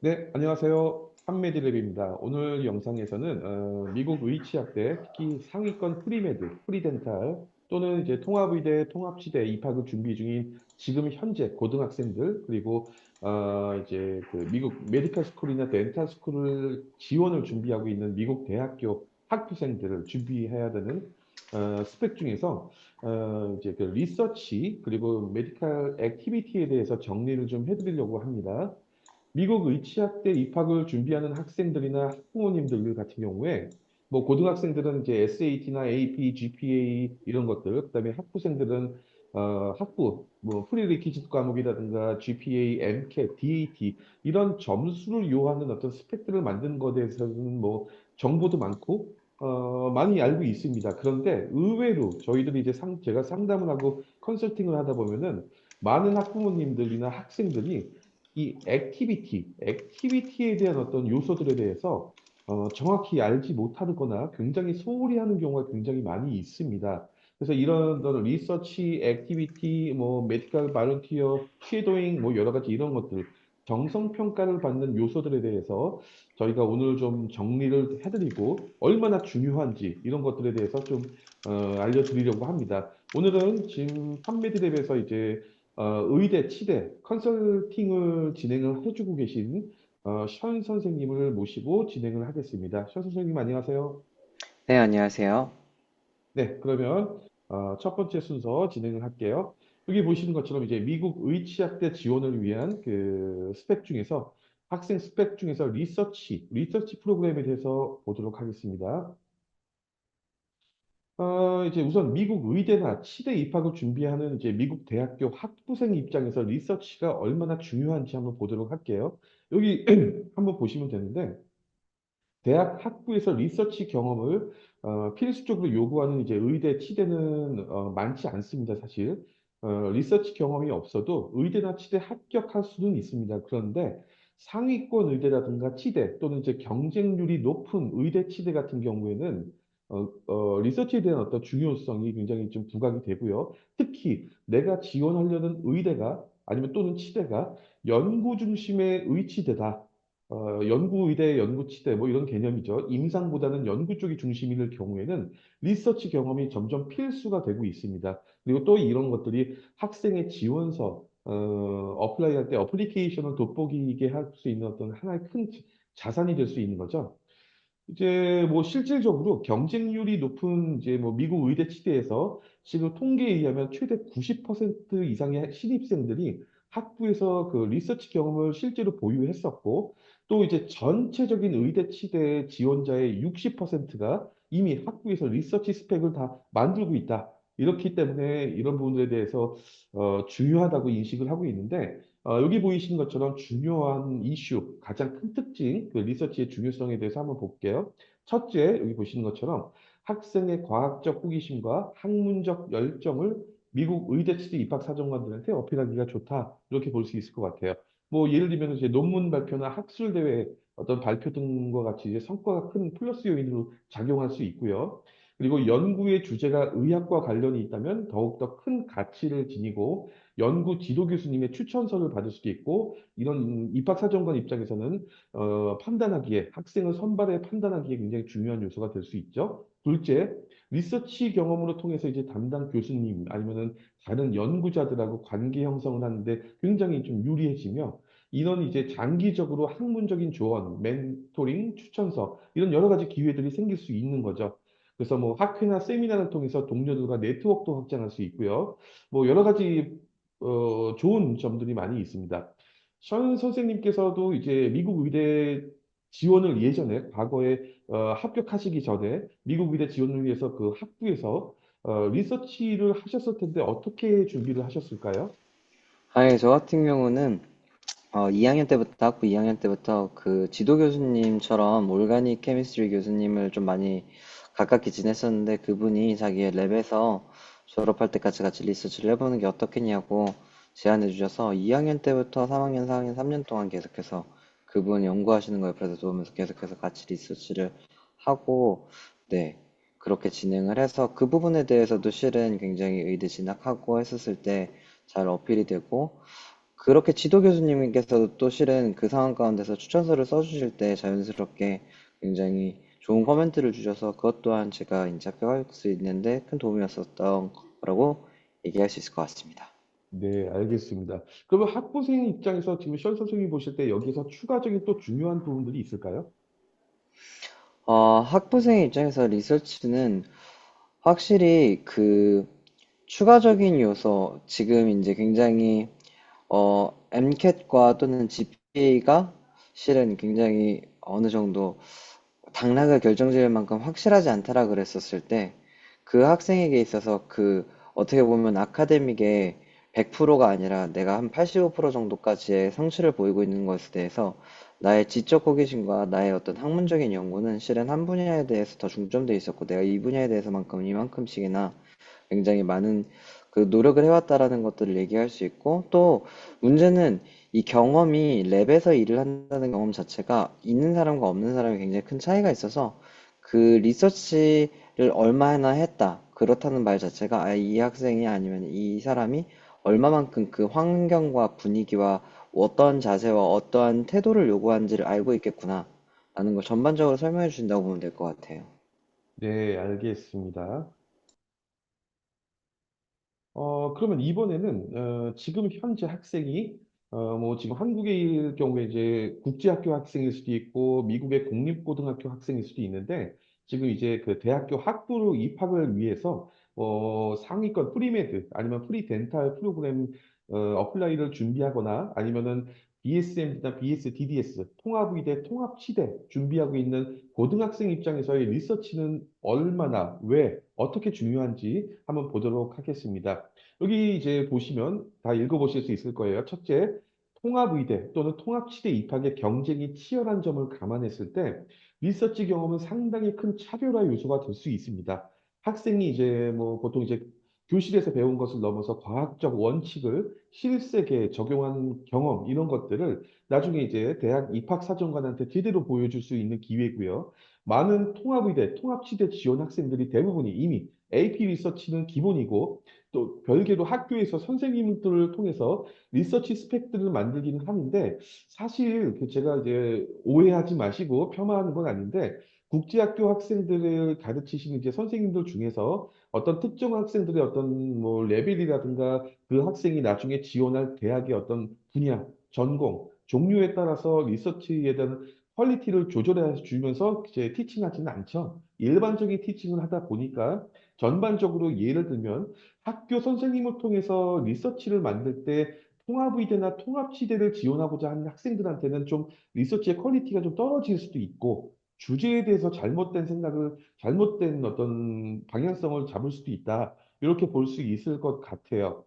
네, 안녕하세요. 판메디랩입니다. 오늘 영상에서는 미국 의치학대, 특히 상위권 프리메드, 프리덴탈 또는 이제 통합의대, 통합치대 입학을 준비 중인 지금 현재 고등학생들 그리고 이제 그 미국 메디컬 스쿨이나 덴탈 스쿨을 지원을 준비하고 있는 미국 대학교 학부생들을 준비해야 되는 스펙 중에서 이제 그 리서치 그리고 메디컬 액티비티에 대해서 정리를 좀 해드리려고 합니다. 미국 의치학대 입학을 준비하는 학생들이나 학부모님들 같은 경우에 뭐 고등학생들은 이제 SAT나 AP, GPA 이런 것들, 그다음에 학부생들은 학부 뭐 프리리퀴지트 과목이라든가 GPA, MCAT, DAT 이런 점수를 요하는 어떤 스펙들을 만드는 것에 대해서는 뭐 정보도 많고 많이 알고 있습니다. 그런데 의외로 저희들이 이제 제가 상담을 하고 컨설팅을 하다 보면은 많은 학부모님들이나 학생들이 이 액티비티에 대한 어떤 요소들에 대해서 정확히 알지 못하거나 굉장히 소홀히 하는 경우가 굉장히 많이 있습니다. 그래서 이런 리서치, 액티비티, 뭐 메디컬 발런티어, 쉐도잉, 뭐 여러 가지 이런 것들 정성 평가를 받는 요소들에 대해서 저희가 오늘 좀 정리를 해드리고 얼마나 중요한지 이런 것들에 대해서 좀 알려드리려고 합니다. 오늘은 지금 판매드랩에서 이제 의대, 치대, 컨설팅을 진행을 해주고 계신 션 선생님을 모시고 진행을 하겠습니다. 션 선생님 안녕하세요. 네, 안녕하세요. 네, 그러면 첫 번째 순서 진행을 할게요. 여기 보시는 것처럼 이제 미국 의치학대 지원을 위한 그 스펙 중에서 학생 스펙 중에서 리서치 프로그램에 대해서 보도록 하겠습니다. 이제 우선 미국 의대나 치대 입학을 준비하는 이제 미국 대학교 학부생 입장에서 리서치가 얼마나 중요한지 한번 보도록 할게요. 여기 한번 보시면 되는데, 대학 학부에서 리서치 경험을 필수적으로 요구하는 이제 의대, 치대는 많지 않습니다, 사실. 리서치 경험이 없어도 의대나 치대 합격할 수는 있습니다. 그런데 상위권 의대라든가 치대 또는 이제 경쟁률이 높은 의대, 치대 같은 경우에는 리서치에 대한 어떤 중요성이 굉장히 좀 부각이 되고요. 특히 내가 지원하려는 의대가 아니면 또는 치대가 연구 중심의 의치대다. 연구의대, 연구치대 뭐 이런 개념이죠. 임상보다는 연구 쪽이 중심일 경우에는 리서치 경험이 점점 필수가 되고 있습니다. 그리고 또 이런 것들이 학생의 지원서 어플라이할 때 어플리케이션을 돋보이게 할 수 있는 어떤 하나의 큰 자산이 될 수 있는 거죠. 이제 뭐 실질적으로 경쟁률이 높은 이제 뭐 미국 의대 치대에서 지금 통계에 의하면 최대 90% 이상의 신입생들이 학부에서 그 리서치 경험을 실제로 보유했었고 또 이제 전체적인 의대 치대 지원자의 60%가 이미 학부에서 리서치 스펙을 다 만들고 있다. 이렇기 때문에 이런 부분들에 대해서 중요하다고 인식을 하고 있는데 여기 보이시는 것처럼 중요한 이슈, 가장 큰 특징, 그 리서치의 중요성에 대해서 한번 볼게요. 첫째, 여기 보시는 것처럼 학생의 과학적 호기심과 학문적 열정을 미국 의대치대 입학사정관들한테 어필하기가 좋다. 이렇게 볼 수 있을 것 같아요. 뭐 예를 들면 이제 논문 발표나 학술 대회 어떤 발표 등과 같이 이제 성과가 큰 플러스 요인으로 작용할 수 있고요. 그리고 연구의 주제가 의학과 관련이 있다면 더욱더 큰 가치를 지니고 연구 지도 교수님의 추천서를 받을 수도 있고 이런 입학사정관 입장에서는 판단하기에 학생을 선발해 판단하기에 굉장히 중요한 요소가 될 수 있죠. 둘째, 리서치 경험으로 통해서 이제 담당 교수님 아니면은 다른 연구자들하고 관계 형성을 하는데 굉장히 좀 유리해지며 이런 이제 장기적으로 학문적인 조언, 멘토링, 추천서 이런 여러 가지 기회들이 생길 수 있는 거죠. 그래서 뭐 학회나 세미나를 통해서 동료들과 네트워크도 확장할 수 있고요. 뭐 여러 가지 좋은 점들이 많이 있습니다. 션 선생님께서도 이제 미국 의대 지원을 예전에 과거에 합격하시기 전에 미국 의대 지원을 위해서 그 학부에서 리서치를 하셨을 텐데 어떻게 준비를 하셨을까요? 아예 저 같은 경우는 2학년 때부터, 학부 2학년 때부터 그 지도 교수님처럼 올가닉 케미스트리 교수님을 좀 많이 가깝게 지냈었는데 그분이 자기의 랩에서 졸업할 때까지 같이 리서치를 해보는 게 어떻겠냐고 제안해 주셔서 2학년 때부터 3학년, 4학년 3년 동안 계속해서 그분 연구하시는 거 옆에서 도우면서 계속해서 같이 리서치를 하고, 네, 그렇게 진행을 해서 그 부분에 대해서도 실은 굉장히 의대 진학하고 했었을 때 잘 어필이 되고 그렇게 지도 교수님께서도 또 실은 그 상황 가운데서 추천서를 써주실 때 자연스럽게 굉장히 좋은 코멘트를 주셔서 그것 또한 제가 이제 합격할 수 있는데 큰 도움이었었던 거라고 얘기할 수 있을 것 같습니다. 네, 알겠습니다. 그러면 학부생 입장에서 지금 션 선생님이 보실 때 여기서 추가적인 또 중요한 부분들이 있을까요? 학부생 입장에서 리서치는 확실히 그 추가적인 요소, 지금 이제 굉장히 MCAT과 또는 GPA가 실은 굉장히 어느 정도 당락을 결정지을 만큼 확실하지 않다라 그랬었을 때, 그 학생에게 있어서 그 어떻게 보면 아카데믹의 100%가 아니라 내가 한 85% 정도까지의 성취를 보이고 있는 것에 대해서 나의 지적 호기심과 나의 어떤 학문적인 연구는 실은 한 분야에 대해서 더 중점돼 있었고 내가 이 분야에 대해서만큼 이만큼씩이나 굉장히 많은 그 노력을 해왔다라는 것들을 얘기할 수 있고, 또 문제는 이 경험이 랩에서 일을 한다는 경험 자체가 있는 사람과 없는 사람이 굉장히 큰 차이가 있어서 그 리서치를 얼마나 했다 그렇다는 말 자체가 이 학생이 아니면 이 사람이 얼마만큼 그 환경과 분위기와 어떠한 자세와 어떠한 태도를 요구하는지를 알고 있겠구나 라는 걸 전반적으로 설명해 주신다고 보면 될 것 같아요. 네, 알겠습니다. 그러면 이번에는 지금 현재 학생이 뭐 지금 한국의 경우에 이제 국제학교 학생일 수도 있고 미국의 공립고등학교 학생일 수도 있는데 지금 이제 그 대학교 학부로 입학을 위해서 상위권 프리메드 아니면 프리덴탈 프로그램 어플라이를 준비하거나 아니면은 BSM이나 BSDDS 통합의대 통합치대 준비하고 있는 고등학생 입장에서의 리서치는 얼마나 왜 어떻게 중요한지 한번 보도록 하겠습니다. 여기 이제 보시면 다 읽어보실 수 있을 거예요. 첫째, 통합의대 또는 통합치대 입학의 경쟁이 치열한 점을 감안했을 때 리서치 경험은 상당히 큰 차별화 요소가 될 수 있습니다. 학생이 이제 뭐 보통 이제 교실에서 배운 것을 넘어서 과학적 원칙을 실생에 적용한 경험 이런 것들을 나중에 이제 대학 입학사정관한테 제대로 보여줄 수 있는 기회고요. 많은 통합의대, 통합치대 지원 학생들이 대부분이 이미 AP 리서치는 기본이고 또 별개로 학교에서 선생님들을 통해서 리서치 스펙들을 만들기는 하는데 사실 그 제가 이제 오해하지 마시고 폄하하는 건 아닌데 국제학교 학생들을 가르치시는 이제 선생님들 중에서 어떤 특정 학생들의 어떤 뭐 레벨이라든가 그 학생이 나중에 지원할 대학의 어떤 분야, 전공, 종류에 따라서 리서치에 대한 퀄리티를 조절해 주면서 이제 티칭하지는 않죠. 일반적인 티칭을 하다 보니까 전반적으로 예를 들면 학교 선생님을 통해서 리서치를 만들 때 통합의대나 통합치대를 지원하고자 하는 학생들한테는 좀 리서치의 퀄리티가 좀 떨어질 수도 있고 주제에 대해서 잘못된 생각을 잘못된 어떤 방향성을 잡을 수도 있다. 이렇게 볼 수 있을 것 같아요.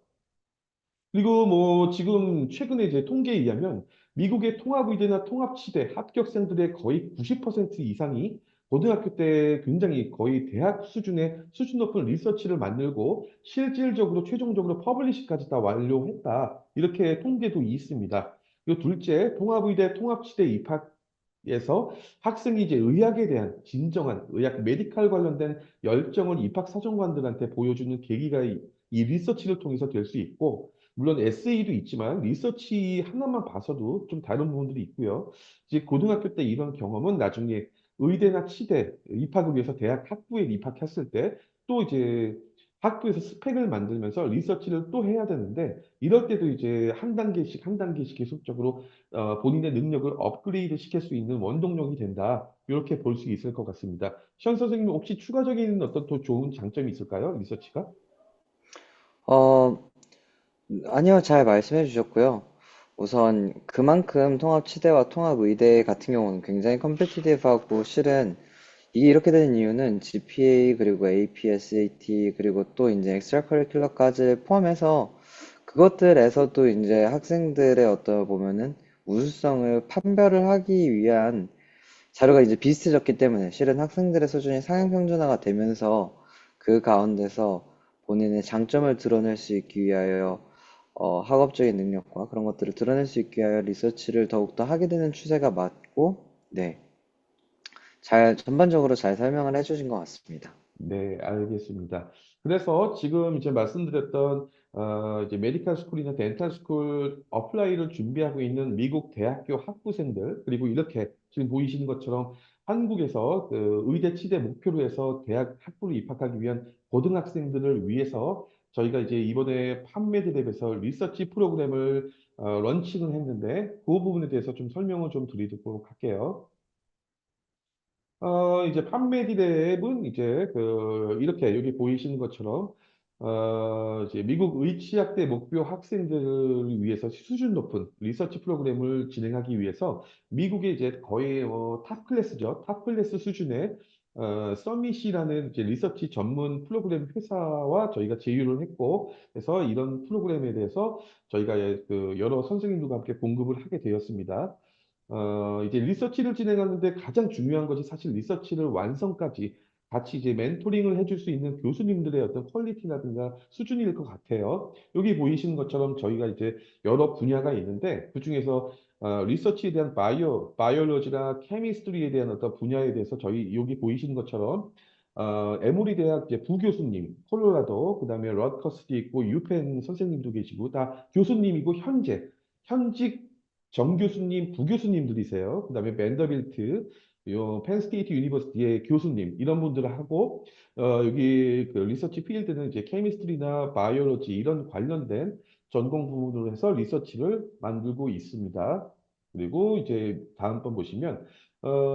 그리고 뭐 지금 최근에 이제 통계에 의하면 미국의 통합의대나 통합치대 합격생들의 거의 90% 이상이 고등학교 때 굉장히 거의 대학 수준의 수준 높은 리서치를 만들고 실질적으로 최종적으로 퍼블리시까지 다 완료했다. 이렇게 통계도 있습니다. 그리고 둘째, 통합의대 통합치대 입학에서 학생이 이제 의학에 대한 진정한 의학 메디칼 관련된 열정을 입학사정관들한테 보여주는 계기가 이 리서치를 통해서 될 수 있고 물론 에세이도 있지만 리서치 하나만 봐서도 좀 다른 부분들이 있고요. 이제 고등학교 때 이런 경험은 나중에 의대나 치대 입학을 위해서 대학 학부에 입학했을 때 또 이제 학부에서 스펙을 만들면서 리서치를 또 해야 되는데 이럴 때도 이제 한 단계씩 한 단계씩 계속적으로 본인의 능력을 업그레이드 시킬 수 있는 원동력이 된다. 이렇게 볼 수 있을 것 같습니다. 션 선생님 혹시 추가적인 어떤 더 좋은 장점이 있을까요? 리서치가? 어, 아니요, 잘 말씀해 주셨고요. 우선 그만큼 통합치대와 통합의대 같은 경우는 굉장히 컴피티티브하고 실은 이게 이렇게 되는 이유는 GPA 그리고 AP, SAT 그리고 또 이제 엑스트라 커리큘러까지 포함해서 그것들에서도 이제 학생들의 어떤 보면은 우수성을 판별을 하기 위한 자료가 이제 비슷해졌기 때문에 실은 학생들의 수준이 상향 평준화가 되면서 그 가운데서 본인의 장점을 드러낼 수 있기 위하여 학업적인 능력과 그런 것들을 드러낼 수 있기 위하여 리서치를 더욱더 하게 되는 추세가 맞고, 네, 전반적으로 잘 설명을 해주신 것 같습니다. 네, 알겠습니다. 그래서 지금 이제 말씀드렸던 이제 메디컬 스쿨이나 덴탈 스쿨 어플라이를 준비하고 있는 미국 대학교 학부생들, 그리고 이렇게 지금 보이시는 것처럼 한국에서 그 의대 치대 목표로 해서 대학 학부로 입학하기 위한 고등학생들을 위해서 저희가 이제 이번에 판메드랩에서 리서치 프로그램을 런칭을 했는데 그 부분에 대해서 좀 설명을 좀 드리도록 할게요. 이제 판메디랩은 이제 이렇게 여기 보이시는 것처럼 이제 미국 의치학대 목표 학생들을 위해서 수준 높은 리서치 프로그램을 진행하기 위해서 미국의 이제 거의 탑 클래스죠. 탑 클래스 수준의 서밋이라는 이제 리서치 전문 프로그램 회사와 저희가 제휴를 했고, 그래서 이런 프로그램에 대해서 저희가 그 여러 선생님들과 함께 공급을 하게 되었습니다. 이제 리서치를 진행하는데 가장 중요한 것이 사실 리서치를 완성까지 같이 이제 멘토링을 해줄 수 있는 교수님들의 어떤 퀄리티라든가 수준일 것 같아요. 여기 보이시는 것처럼 저희가 이제 여러 분야가 있는데 그중에서 리서치에 대한 바이올로지나 케미스트리에 대한 어떤 분야에 대해서 저희 여기 보이시는 것처럼 에모리 대학 이제 부교수님, 콜로라도, 그다음에 러커스도 있고 유펜 선생님도 계시고 다 교수님이고 현직 정교수님, 부교수님들이세요. 그다음에 밴더빌트, 요 펜스테이트 유니버시티의 교수님 이런 분들을 하고 여기 그 리서치 필드는 이제 케미스트리나 바이오로지 이런 관련된 전공 부문으로 해서 리서치를 만들고 있습니다. 그리고 이제 다음번 보시면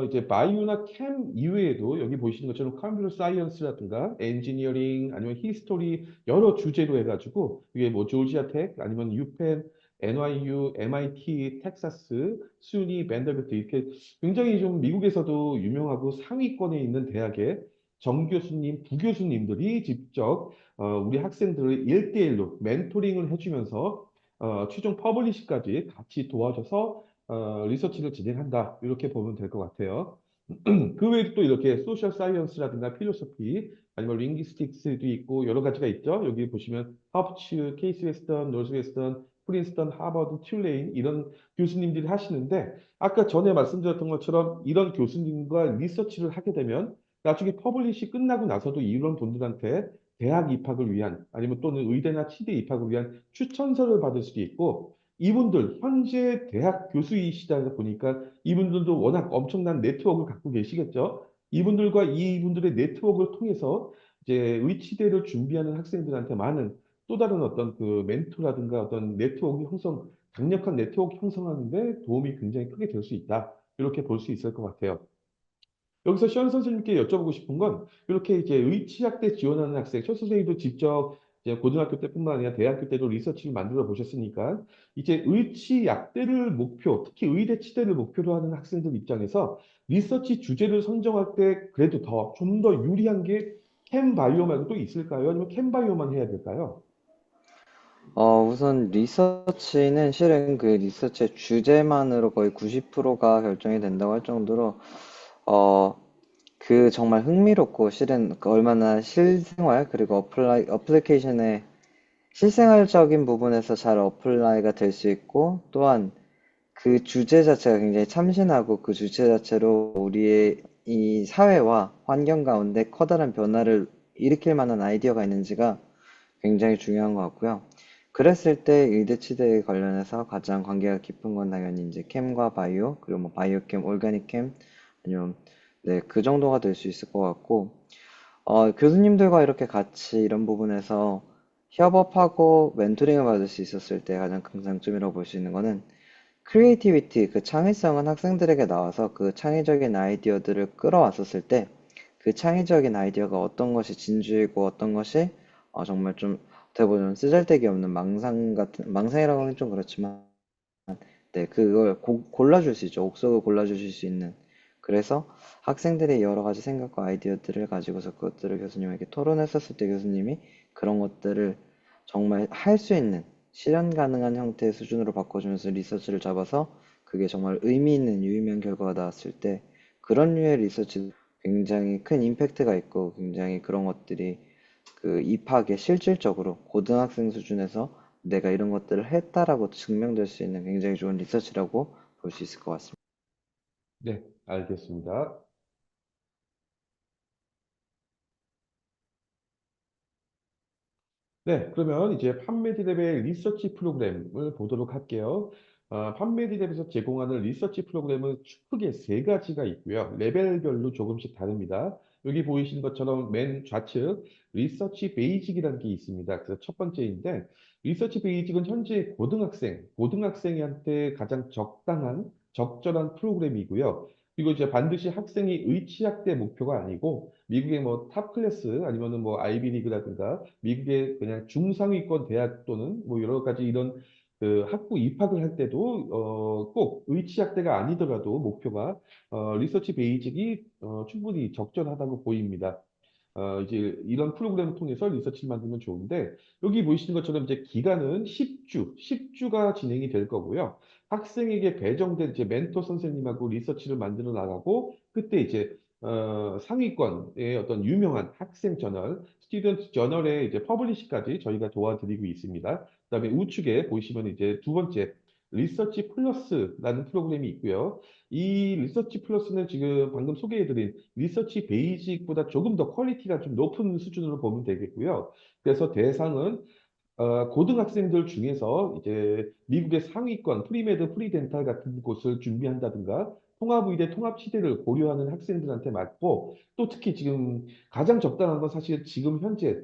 이제 바이오나 캠 이외에도 여기 보시는 것처럼 컴퓨터 사이언스라든가 엔지니어링 아니면 히스토리 여러 주제로 해가지고 이게 뭐 조지아 텍 아니면 유펜 NYU, MIT, 텍사스, 수니, 밴더빌트 이렇게 굉장히 좀 미국에서도 유명하고 상위권에 있는 대학의 정교수님, 부교수님들이 직접 우리 학생들을 일대일로 멘토링을 해주면서 최종 퍼블리시까지 같이 도와줘서 리서치를 진행한다. 이렇게 보면 될 것 같아요. 그 외에도 또 이렇게 소셜 사이언스라든가 필로소피 아니면 링기스틱스도 있고 여러 가지가 있죠. 여기 보시면 하버츠, 케이스 웨스턴, 노스 웨스턴, 프린스턴, 하버드, 튤레인 이런 교수님들이 하시는데 아까 전에 말씀드렸던 것처럼 이런 교수님과 리서치를 하게 되면 나중에 퍼블리시 끝나고 나서도 이런 분들한테 대학 입학을 위한 아니면 또는 의대나 치대 입학을 위한 추천서를 받을 수도 있고 이분들 현재 대학 교수이시다 보니까 이분들도 워낙 엄청난 네트워크를 갖고 계시겠죠. 이분들과 이분들의 네트워크를 통해서 이제 의치대를 준비하는 학생들한테 많은 또 다른 어떤 그 멘토라든가 어떤 네트워크 형성, 강력한 네트워크 형성하는데 도움이 굉장히 크게 될 수 있다. 이렇게 볼 수 있을 것 같아요. 여기서 시원 선생님께 여쭤보고 싶은 건 이렇게 이제 의치학대 지원하는 학생, 셔 선생님도 직접 이제 고등학교 때뿐만 아니라 대학교 때도 리서치를 만들어 보셨으니까 이제 의치약대를 목표, 특히 의대 치대를 목표로 하는 학생들 입장에서 리서치 주제를 선정할 때 그래도 더 좀 더 유리한 게 캠바이오 말고 또 있을까요? 아니면 캠바이오만 해야 될까요? 우선 리서치는 실은 그 리서치의 주제만으로 거의 90%가 결정이 된다고 할 정도로, 어, 그 정말 흥미롭고 실은 그 얼마나 실생활, 그리고 어플리케이션에 실생활적인 부분에서 잘 어플라이가 될 수 있고, 또한 그 주제 자체가 굉장히 참신하고 그 주제 자체로 우리의 이 사회와 환경 가운데 커다란 변화를 일으킬 만한 아이디어가 있는지가 굉장히 중요한 것 같고요. 그랬을 때 의대치대에 관련해서 가장 관계가 깊은 건 당연히 이제 캠과 바이오, 그리고 뭐 바이오캠, 올가닉 캠, 아니면 네, 그 정도가 될 수 있을 것 같고, 교수님들과 이렇게 같이 이런 부분에서 협업하고 멘토링을 받을 수 있었을 때 가장 큰 장점이라고 볼 수 있는 거는 크리에이티비티, 그 창의성은 학생들에게 나와서 그 창의적인 아이디어들을 끌어왔었을 때 그 창의적인 아이디어가 어떤 것이 진주이고 어떤 것이 정말 좀 어떻게 보면 쓰잘데기 없는 망상이라고 하긴 좀 그렇지만 네, 그걸 골라줄 수 있죠. 옥석을 골라주실 수 있는. 그래서 학생들의 여러 가지 생각과 아이디어들을 가지고서 그것들을 교수님에게 토론했었을 때 교수님이 그런 것들을 정말 할 수 있는 실현 가능한 형태의 수준으로 바꿔주면서 리서치를 잡아서 그게 정말 의미 있는 유의미한 결과가 나왔을 때 그런 류의 리서치 굉장히 큰 임팩트가 있고 굉장히 그런 것들이 그 입학에 실질적으로 고등학생 수준에서 내가 이런 것들을 했다라고 증명될 수 있는 굉장히 좋은 리서치라고 볼 수 있을 것 같습니다. 네, 알겠습니다. 네, 그러면 이제 판메디랩의 리서치 프로그램을 보도록 할게요. 판메디랩에서 제공하는 리서치 프로그램은 크게 세 가지가 있고요. 레벨별로 조금씩 다릅니다. 여기 보이시는 것처럼 맨 좌측 리서치 베이직이라는 게 있습니다. 그래서 첫 번째인데 리서치 베이직은 현재 고등학생한테 가장 적절한 프로그램이고요. 그리고 이제 반드시 학생이 의치학대 목표가 아니고 미국의 뭐 탑 클래스 아니면은 뭐 아이비리그라든가 미국의 그냥 중상위권 대학 또는 뭐 여러 가지 이런 그 학부 입학을 할 때도 꼭 의치학대가 아니더라도 목표가 리서치 베이직이 충분히 적절하다고 보입니다. 이제 이런 프로그램을 통해서 리서치를 만들면 좋은데, 여기 보이시는 것처럼 이제 기간은 10주가 진행이 될 거고요. 학생에게 배정된 이제 멘토 선생님하고 리서치를 만들어 나가고, 그때 이제, 상위권의 어떤 유명한 학생 저널, 스튜던트 저널의 이제 퍼블리시까지 저희가 도와드리고 있습니다. 그다음에 우측에 보시면 이제 두 번째, 리서치 플러스라는 프로그램이 있고요. 이 리서치 플러스는 지금 방금 소개해드린 리서치 베이직보다 조금 더 퀄리티가 좀 높은 수준으로 보면 되겠고요. 그래서 대상은 고등학생들 중에서 이제 미국의 상위권 프리메드, 프리덴탈 같은 곳을 준비한다든가 통합의대, 통합치대를 고려하는 학생들한테 맞고 또 특히 지금 가장 적당한 건 사실 지금 현재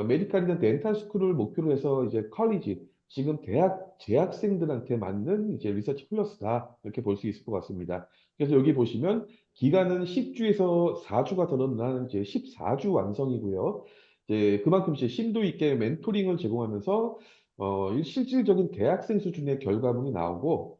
메디칼이나 덴탈 스쿨을 목표로 해서 이제 컬리지 지금 대학 재학생들한테 맞는 이제 리서치 플러스다 이렇게 볼 수 있을 것 같습니다. 그래서 여기 보시면 기간은 10주에서 4주가 더 늘어나는 이제 14주 완성이고요. 이제 그만큼 이제 심도 있게 멘토링을 제공하면서 이 실질적인 대학생 수준의 결과물이 나오고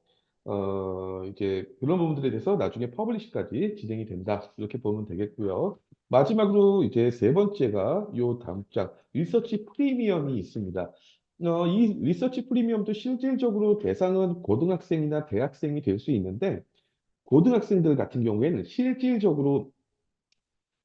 이제 그런 부분들에 대해서 나중에 퍼블리시까지 진행이 된다 이렇게 보면 되겠고요. 마지막으로 이제 세 번째가 요 다음 장 리서치 프리미엄이 있습니다. 이 리서치 프리미엄도 실질적으로 대상은 고등학생이나 대학생이 될 수 있는데 고등학생들 같은 경우에는 실질적으로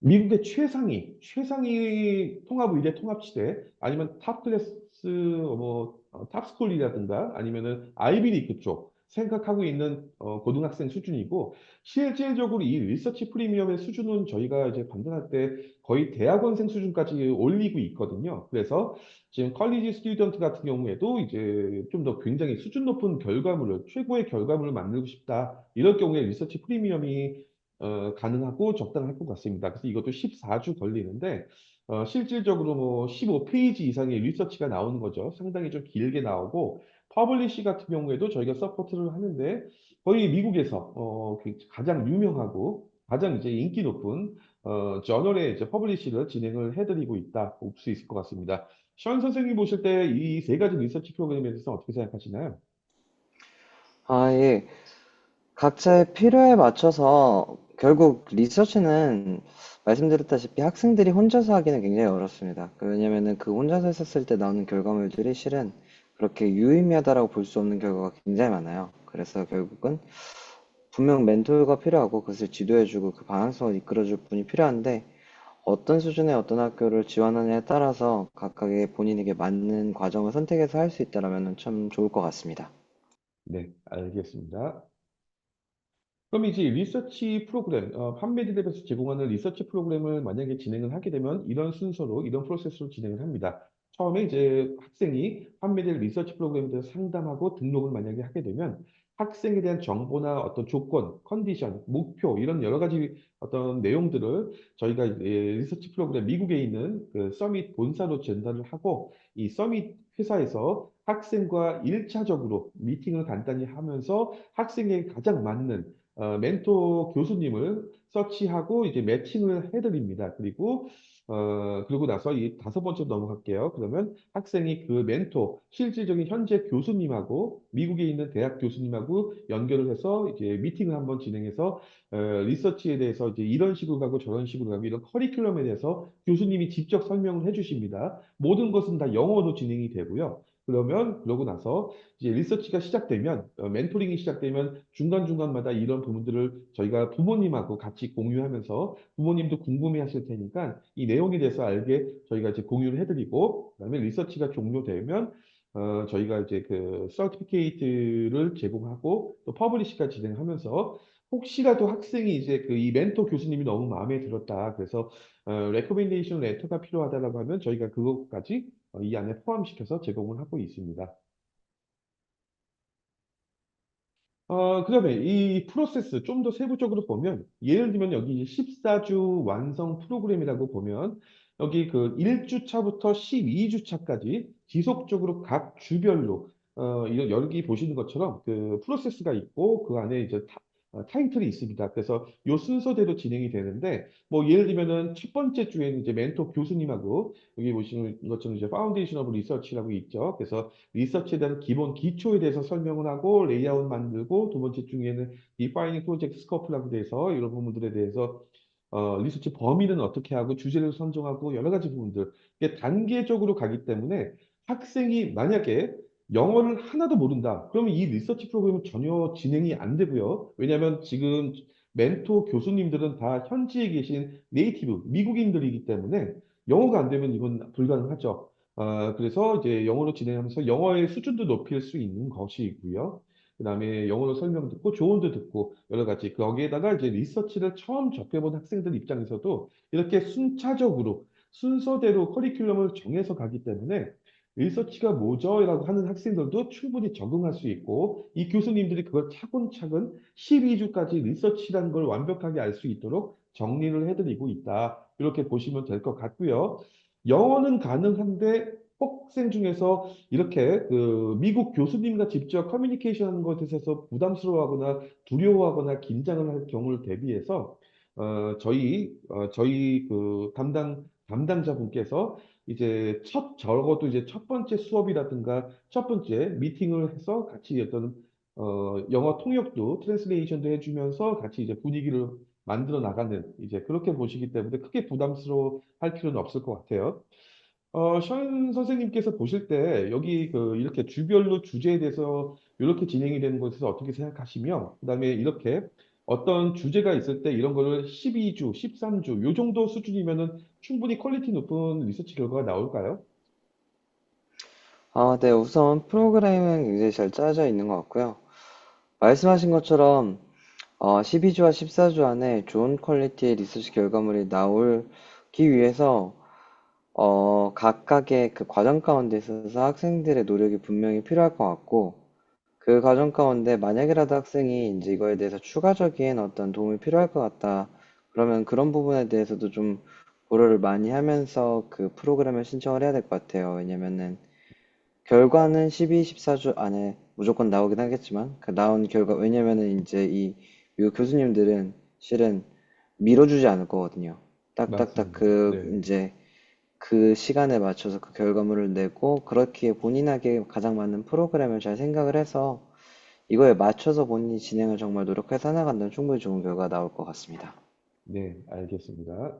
미국의 최상위 통합의대 통합치대 아니면 탑 클래스 뭐 탑스쿨이라든가 아니면은 아이비리그 쪽 생각하고 있는 고등학생 수준이고 실질적으로 이 리서치 프리미엄의 수준은 저희가 이제 판단할 때 거의 대학원생 수준까지 올리고 있거든요. 그래서 지금 컬리지 스튜던트 같은 경우에도 이제 좀 더 굉장히 수준 높은 결과물을 최고의 결과물을 만들고 싶다. 이럴 경우에 리서치 프리미엄이 가능하고 적당할 것 같습니다. 그래서 이것도 14주 걸리는데 실질적으로 뭐 15페이지 이상의 리서치가 나오는 거죠. 상당히 좀 길게 나오고 퍼블리시 같은 경우에도 저희가 서포트를 하는데 거의 미국에서 가장 유명하고 가장 이제 인기 높은 저널에 이제 퍼블리시를 진행을 해드리고 있다 볼 수 있을 것 같습니다. 션 선생님 보실 때 이 세 가지 리서치 프로그램에 대해서 어떻게 생각하시나요? 아, 예. 각자의 필요에 맞춰서 결국 리서치는 말씀드렸다시피 학생들이 혼자서 하기는 굉장히 어렵습니다. 왜냐면은 그 혼자서 했었을 때 나오는 결과물들이 실은 그렇게 유의미하다라고 볼 수 없는 결과가 굉장히 많아요. 그래서 결국은 분명 멘토가 필요하고 그것을 지도해주고 그 방향성을 이끌어줄 분이 필요한데 어떤 수준의 어떤 학교를 지원하느냐에 따라서 각각의 본인에게 맞는 과정을 선택해서 할 수 있다라면 참 좋을 것 같습니다. 네, 알겠습니다. 그럼 이제 리서치 프로그램, 판메디랩에서 제공하는 리서치 프로그램을 만약에 진행을 하게 되면 이런 순서로, 이런 프로세스로 진행을 합니다. 처음에 이제 학생이 판메디랩 리서치 프로그램에 대해서 상담하고 등록을 만약에 하게 되면 학생에 대한 정보나 어떤 조건, 컨디션, 목표, 이런 여러 가지 어떤 내용들을 저희가 리서치 프로그램, 미국에 있는 그 서밋 본사로 전달을 하고 이 서밋 회사에서 학생과 1차적으로 미팅을 간단히 하면서 학생에게 가장 맞는 멘토 교수님을 서치하고 이제 매칭을 해드립니다. 그리고 나서 이 다섯 번째 넘어갈게요. 그러면 학생이 그 멘토, 실질적인 현재 교수님하고 미국에 있는 대학 교수님하고 연결을 해서 이제 미팅을 한번 진행해서 리서치에 대해서 이제 이런 식으로 가고 저런 식으로 가고 이런 커리큘럼에 대해서 교수님이 직접 설명을 해주십니다. 모든 것은 다 영어로 진행이 되고요. 그러고 나서 이제 리서치가 시작되면 멘토링이 시작되면 중간중간마다 이런 부분들을 저희가 부모님하고 같이 공유하면서 부모님도 궁금해하실 테니까 이 내용에 대해서 알게 저희가 이제 공유를 해드리고 그다음에 리서치가 종료되면 저희가 이제 그 서티피케이트를 제공하고 또 퍼블리시까지 진행하면서 혹시라도 학생이 이제 그 이 멘토 교수님이 너무 마음에 들었다. 그래서 레코멘데이션 레터가 필요하다라고 하면 저희가 그것까지 이 안에 포함시켜서 제공을 하고 있습니다. 그다음에 이 프로세스 좀 더 세부적으로 보면 예를 들면 여기 14주 완성 프로그램이라고 보면 여기 그 1주차부터 12주차까지 지속적으로 각 주별로 이런 여기 보시는 것처럼 그 프로세스가 있고 그 안에 이제 타이틀이 있습니다. 그래서 요 순서대로 진행이 되는데 뭐 예를 들면은 첫 번째 주에는 이제 멘토 교수님하고 여기 보시는 것처럼 이제 파운데이션 오브 리서치라고 있죠. 그래서 리서치에 대한 기본 기초에 대해서 설명을 하고 레이아웃 만들고 두 번째 중에는 디파이닝 프로젝트 스코프라고 돼서 이런 부분들에 대해서 리서치 범위는 어떻게 하고 주제를 선정하고 여러 가지 부분들 이게 단계적으로 가기 때문에 학생이 만약에 영어를 하나도 모른다. 그러면 이 리서치 프로그램은 전혀 진행이 안 되고요. 왜냐하면 지금 멘토 교수님들은 다 현지에 계신 네이티브 미국인들이기 때문에 영어가 안 되면 이건 불가능하죠. 그래서 이제 영어로 진행하면서 영어의 수준도 높일 수 있는 것이고요. 그다음에 영어로 설명 듣고 조언도 듣고 여러 가지 거기에다가 이제 리서치를 처음 접해본 학생들 입장에서도 이렇게 순차적으로 순서대로 커리큘럼을 정해서 가기 때문에 리서치가 뭐죠라고 하는 학생들도 충분히 적응할 수 있고 이 교수님들이 그걸 차근차근 12주까지 리서치라는 걸 완벽하게 알 수 있도록 정리를 해드리고 있다. 이렇게 보시면 될 것 같고요. 영어는 가능한데 학생 중에서 이렇게 그 미국 교수님과 직접 커뮤니케이션 하는 것에 있어서 부담스러워하거나 두려워하거나 긴장을 할 경우를 대비해서 저희 그 담당자분께서 이제 적어도 이제 첫 번째 수업이라든가 첫 번째 미팅을 해서 같이 어떤 영어 통역도 트랜스레이션도 해주면서 같이 이제 분위기를 만들어 나가는 이제 그렇게 보시기 때문에 크게 부담스러워 할 필요는 없을 것 같아요. 션 선생님께서 보실 때 여기 그 이렇게 주별로 주제에 대해서 이렇게 진행이 되는 것에 대해서 어떻게 생각하시며 그다음에 이렇게 어떤 주제가 있을 때 이런 거를 12주, 13주 요 정도 수준이면은 충분히 퀄리티 높은 리서치 결과가 나올까요? 네, 우선 프로그램은 굉장히 잘 짜져 있는 것 같고요. 말씀하신 것처럼 12주와 14주 안에 좋은 퀄리티의 리서치 결과물이 나오기 위해서 각각의 그 과정 가운데 있어서 학생들의 노력이 분명히 필요할 것 같고, 그 과정 가운데 만약이라도 학생이 이제 이거에 대해서 추가적인 어떤 도움이 필요할 것 같다. 그러면 그런 부분에 대해서도 좀 고려를 많이 하면서 그 프로그램을 신청을 해야 될 것 같아요. 왜냐면은 결과는 12, 14주 안에 무조건 나오긴 하겠지만, 그 나온 결과, 왜냐면은 이제 이 미국 교수님들은 실은 밀어주지 않을 거거든요. 딱딱딱 맞습니다. 네. 이제 그 시간에 맞춰서 그 결과물을 내고, 그렇기에 본인에게 가장 맞는 프로그램을 잘 생각을 해서 이거에 맞춰서 본인이 진행을 정말 노력해서 해나간다면 충분히 좋은 결과가 나올 것 같습니다. 네, 알겠습니다.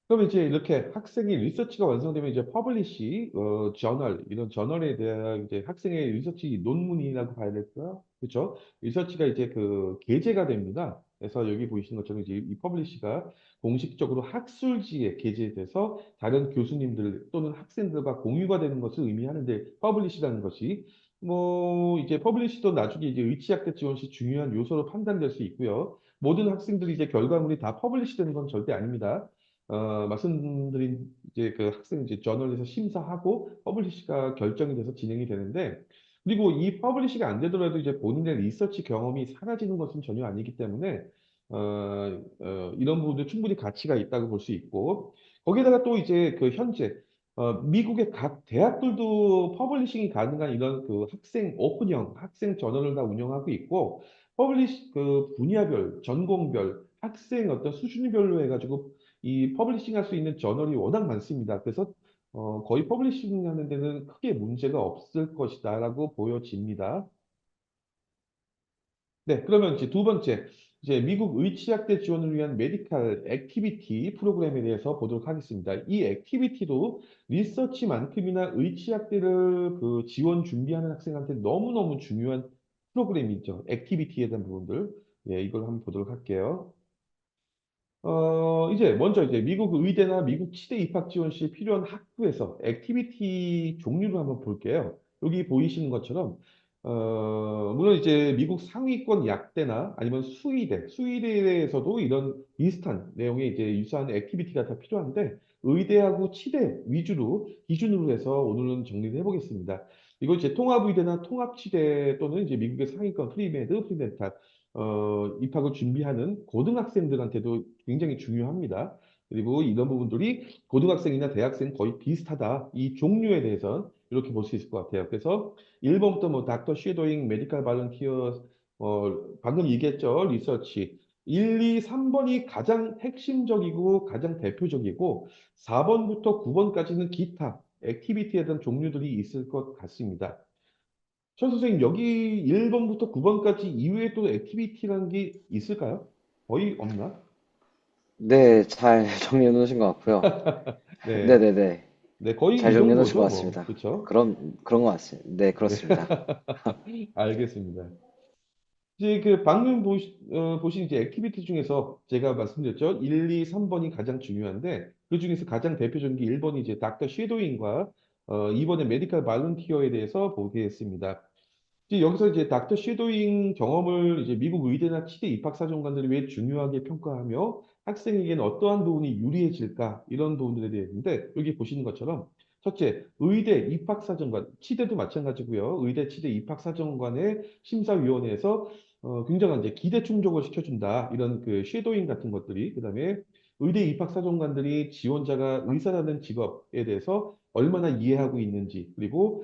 그럼 이제 이렇게 학생이 리서치가 완성되면 이제 퍼블리시, 저널, 이런 저널에 대한 이제 학생의 리서치 논문이라고 봐야 될까요? 그렇죠? 리서치가 이제 그 게재가 됩니다. 그래서 여기 보이시는 것처럼 이제 이 퍼블리시가 공식적으로 학술지에 게재돼서 다른 교수님들 또는 학생들과 공유가 되는 것을 의미하는데 퍼블리시라는 것이 뭐 이제 퍼블리시도 나중에 이제 의치학대 지원 시 중요한 요소로 판단될 수 있고요. 모든 학생들이 이제 결과물이 다 퍼블리시 되는 건 절대 아닙니다. 말씀드린 이제 그 학생 이제 저널에서 심사하고 퍼블리시가 결정이 돼서 진행이 되는데 그리고 이 퍼블리시가 안 되더라도 이제 본인의 리서치 경험이 사라지는 것은 전혀 아니기 때문에 이런 부분도 충분히 가치가 있다고 볼 수 있고 거기에다가 또 이제 그 현재 미국의 각 대학들도 퍼블리싱이 가능한 이런 그 학생 오픈형 학생 저널을 다 운영하고 있고 퍼블리시 그 분야별 전공별 학생 어떤 수준별로 해가지고 이 퍼블리싱 할 수 있는 저널이 워낙 많습니다. 그래서 거의 퍼블리싱 하는 데는 크게 문제가 없을 것이다라고 보여집니다. 네, 그러면 이제 두 번째, 이제 미국 의치학대 지원을 위한 메디칼 액티비티 프로그램에 대해서 보도록 하겠습니다. 이 액티비티도 리서치만큼이나 의치학대를 그 지원 준비하는 학생한테 너무너무 중요한 프로그램이죠. 액티비티에 대한 부분들. 네, 이걸 한번 보도록 할게요. 이제 먼저 이제 미국 의대나 미국 치대 입학 지원 시 필요한 학부에서 액티비티 종류를 한번 볼게요. 여기 보이시는 것처럼 물론 이제 미국 상위권 약대나 아니면 수의대에서도 이런 비슷한 내용의 이제 유사한 액티비티가 다 필요한데 의대하고 치대 위주로 기준으로 해서 오늘은 정리를 해보겠습니다. 이거 이제 통합의대나 통합치대 또는 이제 미국의 상위권 프리메드, 프리덴탈 입학을 준비하는 고등학생들한테도 굉장히 중요합니다. 그리고 이런 부분들이 고등학생이나 대학생 거의 비슷하다. 이 종류에 대해서 이렇게 볼 수 있을 것 같아요. 그래서 1번부터 뭐 닥터 쉐도잉, 메디컬 발런티어, 방금 얘기했죠. 리서치. 1, 2, 3번이 가장 핵심적이고 가장 대표적이고 4번부터 9번까지는 기타 액티비티에 대한 종류들이 있을 것 같습니다. 천 선생님, 여기 1번부터 9번까지 이외에 또 액티비티라는 게 있을까요? 거의 없나? 네, 잘 정리해 놓으신 것 같고요. 네. 네네네. 네, 거의 잘 이 정리해 놓으신 것 정도죠, 뭐. 같습니다. 그렇죠? 그런 것 같습니다. 네, 네. 그렇습니다. 알겠습니다. 이제 그 방금 보신 이제 액티비티 중에서 제가 말씀드렸죠. 1, 2, 3번이 가장 중요한데 그 중에서 가장 대표적인 게 1번이 이제 닥터 쉐도잉과 2번의 메디컬 발런티어에 대해서 보겠습니다. 이제 여기서 이제 닥터 쉐도잉 경험을 이제 미국 의대나 치대 입학사정관들이 왜 중요하게 평가하며 학생에게는 어떠한 부분이 유리해질까 이런 부분들에 대해서인데 여기 보시는 것처럼 첫째, 의대 입학사정관, 치대도 마찬가지고요. 의대 치대 입학사정관의 심사위원회에서 굉장한 이제 기대 충족을 시켜준다. 이런 그 쉐도잉 같은 것들이 그다음에 의대 입학사정관들이 지원자가 의사라는 직업에 대해서 얼마나 이해하고 있는지 그리고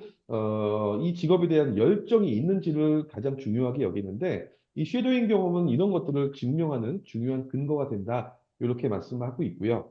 이 직업에 대한 열정이 있는지를 가장 중요하게 여기는데, 이 쉐도잉 경험은 이런 것들을 증명하는 중요한 근거가 된다. 이렇게 말씀하고 있고요.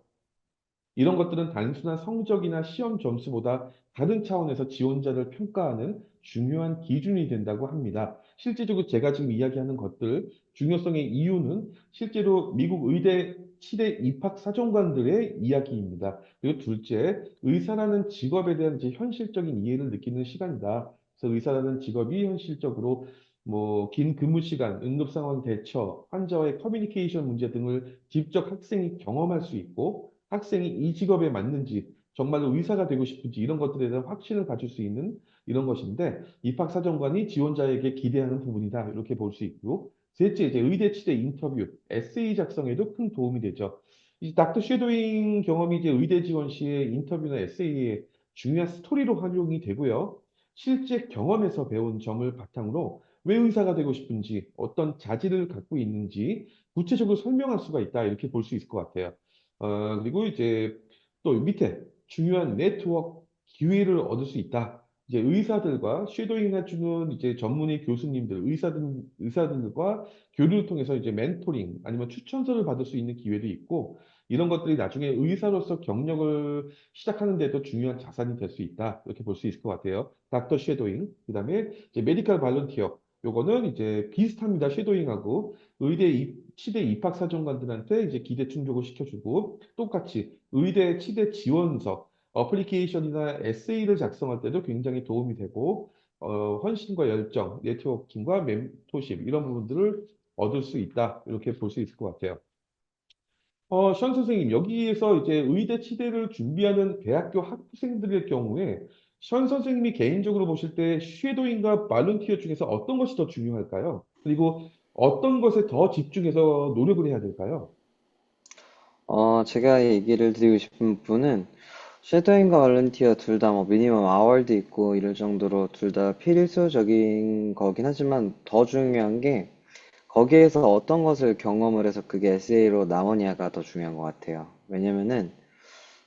이런 것들은 단순한 성적이나 시험 점수보다 다른 차원에서 지원자를 평가하는 중요한 기준이 된다고 합니다. 실제적으로 제가 지금 이야기하는 것들 중요성의 이유는 실제로 미국 의대 치대 입학 사정관들의 이야기입니다. 그리고 둘째, 의사라는 직업에 대한 이제 현실적인 이해를 느끼는 시간이다. 그래서 의사라는 직업이 현실적으로 뭐 긴 근무 시간, 응급 상황 대처, 환자와의 커뮤니케이션 문제 등을 직접 학생이 경험할 수 있고 학생이 이 직업에 맞는지 정말로 의사가 되고 싶은지 이런 것들에 대한 확신을 가질 수 있는 이런 것인데 입학사정관이 지원자에게 기대하는 부분이다 이렇게 볼 수 있고 셋째 이제 의대 치대 인터뷰 에세이 작성에도 큰 도움이 되죠. 이 닥터 쉐도잉 경험이 이제 의대 지원 시에 인터뷰나 에세이에 중요한 스토리로 활용이 되고요. 실제 경험에서 배운 점을 바탕으로 왜 의사가 되고 싶은지 어떤 자질을 갖고 있는지 구체적으로 설명할 수가 있다 이렇게 볼 수 있을 것 같아요. 그리고 이제 또 밑에 중요한 네트워크 기회를 얻을 수 있다. 이제 의사들과 쉐도잉 해주는 이제 전문의 교수님들, 의사들과 교류를 통해서 이제 멘토링 아니면 추천서를 받을 수 있는 기회도 있고 이런 것들이 나중에 의사로서 경력을 시작하는 데도 중요한 자산이 될 수 있다. 이렇게 볼 수 있을 것 같아요. 닥터 쉐도잉. 그다음에 이제 메디컬 발런티어. 요거는 이제 비슷합니다. 쉐도잉하고 치대 입학사정관들한테 이제 기대 충족을 시켜주고 똑같이 의대 치대 지원서 어플리케이션이나 에세이를 작성할 때도 굉장히 도움이 되고 헌신과 열정, 네트워킹과 멘토십 이런 부분들을 얻을 수 있다 이렇게 볼 수 있을 것 같아요. 션 선생님 여기에서 이제 의대 치대를 준비하는 대학교 학부생들의 경우에 션 선생님이 개인적으로 보실 때 쉐도잉과 발런티어 중에서 어떤 것이 더 중요할까요? 그리고 어떤 것에 더 집중해서 노력을 해야 될까요? 제가 얘기를 드리고 싶은 부분은 쉐도잉과 얼런티어 둘 다 뭐 미니멈 아월도 있고 이럴 정도로 둘 다 필수적인 거긴 하지만 더 중요한 게 거기에서 어떤 것을 경험을 해서 그게 에세이로 나오냐가 더 중요한 것 같아요. 왜냐면은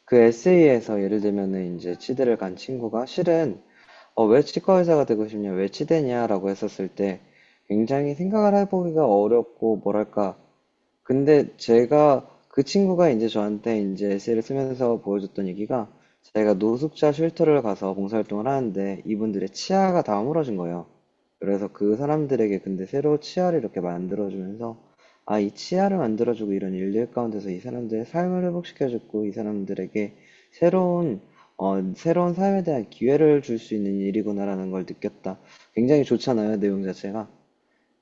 그 에세이에서 예를 들면은 이제 치대를 간 친구가 실은 왜 치과 의사가 되고 싶냐, 왜 치대냐라고 했었을 때 굉장히 생각을 해보기가 어렵고 뭐랄까. 근데 제가 그 친구가 이제 저한테 이제 에세이를 쓰면서 보여줬던 얘기가 자기가 노숙자 쉘터를 가서 봉사활동을 하는데 이분들의 치아가 다 허물어진 거예요. 그래서 그 사람들에게 근데 새로 치아를 이렇게 만들어주면서 이 치아를 만들어주고 이런 일들 가운데서 이 사람들의 삶을 회복시켜주고 이 사람들에게 새로운 새로운 삶에 대한 기회를 줄 수 있는 일이구나라는 걸 느꼈다. 굉장히 좋잖아요, 내용 자체가.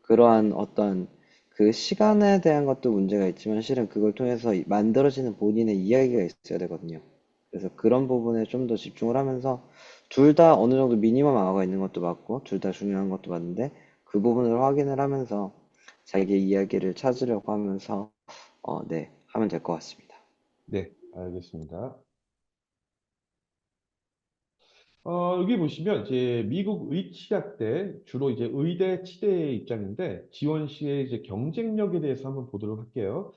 그러한 어떤 그 시간에 대한 것도 문제가 있지만 실은 그걸 통해서 만들어지는 본인의 이야기가 있어야 되거든요. 그래서 그런 부분에 좀 더 집중을 하면서 둘 다 어느 정도 미니멈 아워가 있는 것도 맞고, 둘 다 중요한 것도 맞는데, 그 부분을 확인을 하면서 자기의 이야기를 찾으려고 하면서, 네, 하면 될 것 같습니다. 네, 알겠습니다. 여기 보시면 이제 미국 의치학대 주로 이제 의대 치대의 입장인데 지원 시의 이제 경쟁력에 대해서 한번 보도록 할게요.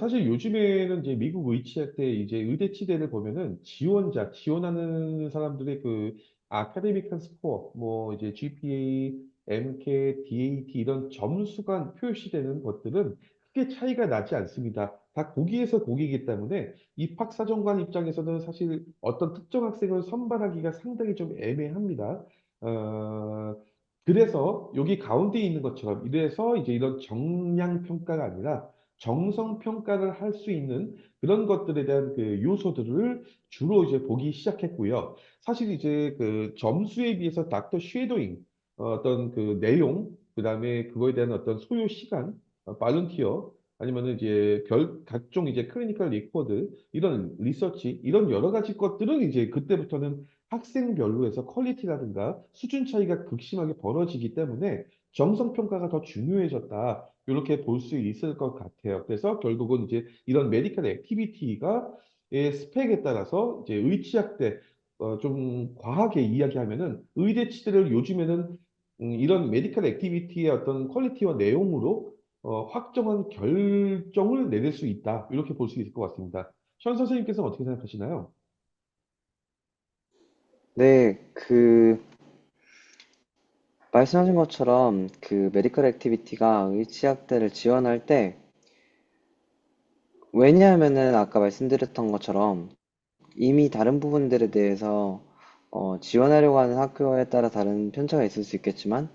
사실 요즘에는 이제 미국 의치학대 이제 의대 치대를 보면은 지원하는 사람들의 그 아카데미컬 스코어, 뭐 이제 GPA, MCAT, DAT 이런 점수가 표시되는 것들은 크게 차이가 나지 않습니다. 다 고기에서 고기이기 때문에 입학사정관 입장에서는 사실 어떤 특정 학생을 선발하기가 상당히 좀 애매합니다. 어, 그래서 여기 가운데 있는 것처럼 이래서 이제 이런 정량 평가가 아니라 정성 평가를 할 수 있는 그런 것들에 대한 그 요소들을 주로 이제 보기 시작했고요. 사실 이제 그 점수에 비해서 닥터 쉐도잉 어떤 그 내용, 그다음에 그거에 대한 어떤 소요 시간, 발런티어 아니면은 이제 각종 이제 클리니컬 리코드 이런 리서치 이런 여러 가지 것들은 이제 그때부터는 학생별로 해서 퀄리티라든가 수준 차이가 극심하게 벌어지기 때문에 정성 평가가 더 중요해졌다. 이렇게 볼 수 있을 것 같아요. 그래서 결국은 이제 이런 메디컬 액티비티가 스펙에 따라서 이제 의치학대 좀 과하게 이야기하면은 의대 치대를 요즘에는 이런 메디컬 액티비티의 어떤 퀄리티와 내용으로 확정한 결정을 내릴 수 있다. 이렇게 볼 수 있을 것 같습니다. 션 선생님께서는 어떻게 생각하시나요? 네, 말씀하신 것처럼 그 메디컬 액티비티가 의치학대를 지원할 때, 왜냐하면은 아까 말씀드렸던 것처럼 이미 다른 부분들에 대해서 지원하려고 하는 학교에 따라 다른 편차가 있을 수 있겠지만,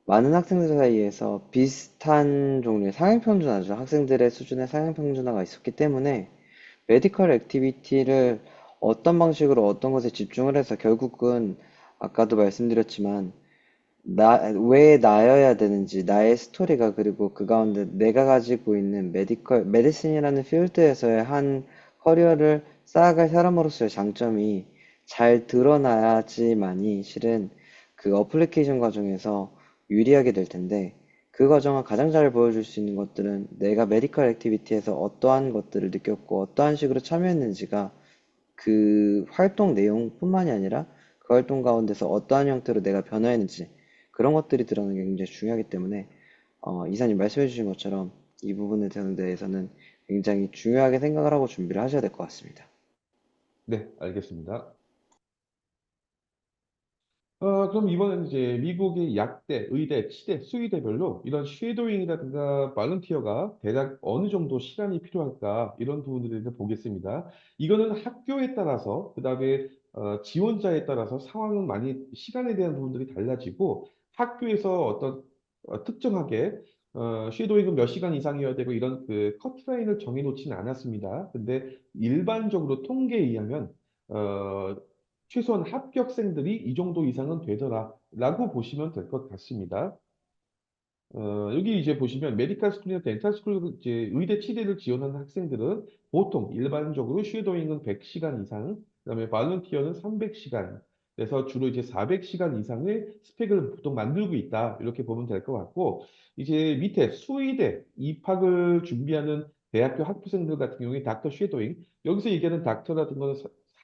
많은 학생들 사이에서 비슷한 종류의 상향평준화죠. 학생들의 수준의 상향평준화가 있었기 때문에 메디컬 액티비티를 어떤 방식으로 어떤 것에 집중을 해서 결국은 아까도 말씀드렸지만 왜 나여야 되는지, 나의 스토리가, 그리고 그 가운데 내가 가지고 있는 메디슨이라는 필드에서의 한 커리어를 쌓아갈 사람으로서의 장점이 잘 드러나야지만이 실은 그 어플리케이션 과정에서 유리하게 될 텐데, 그 과정을 가장 잘 보여줄 수 있는 것들은 내가 메디컬 액티비티에서 어떠한 것들을 느꼈고 어떠한 식으로 참여했는지가 그 활동 내용뿐만이 아니라 그 활동 가운데서 어떠한 형태로 내가 변화했는지, 그런 것들이 드러나는 게 굉장히 중요하기 때문에 이사님 말씀해 주신 것처럼 이 부분에 대해서는 굉장히 중요하게 생각을 하고 준비를 하셔야 될 것 같습니다. 네, 알겠습니다. 그럼 이번에는 이제 미국의 약대, 의대, 치대, 수의대별로 이런 쉐도잉이라든가 발런티어가 대략 어느 정도 시간이 필요할까 이런 부분들에 대해서 보겠습니다. 이거는 학교에 따라서 그다음에 지원자에 따라서 상황은 많이 시간에 대한 부분들이 달라지고 학교에서 어떤 특정하게 쉐도잉은 몇 시간 이상이어야 되고 이런 그 커트라인을 정해놓지는 않았습니다. 근데 일반적으로 통계에 의하면 어, 최소한 합격생들이 이 정도 이상은 되더라라고 보시면 될 것 같습니다. 여기 이제 보시면 메디컬 스쿨이나 덴탈 스쿨 이제 의대 치대를 지원하는 학생들은 보통 일반적으로 쉐도잉은 100시간 이상, 그다음에 발런티어는 300시간. 그래서 주로 이제 400시간 이상의 스펙을 보통 만들고 있다. 이렇게 보면 될 것 같고, 이제 밑에 수의대 입학을 준비하는 대학교 학부생들 같은 경우에 닥터 쉐도잉, 여기서 얘기하는 닥터라든 건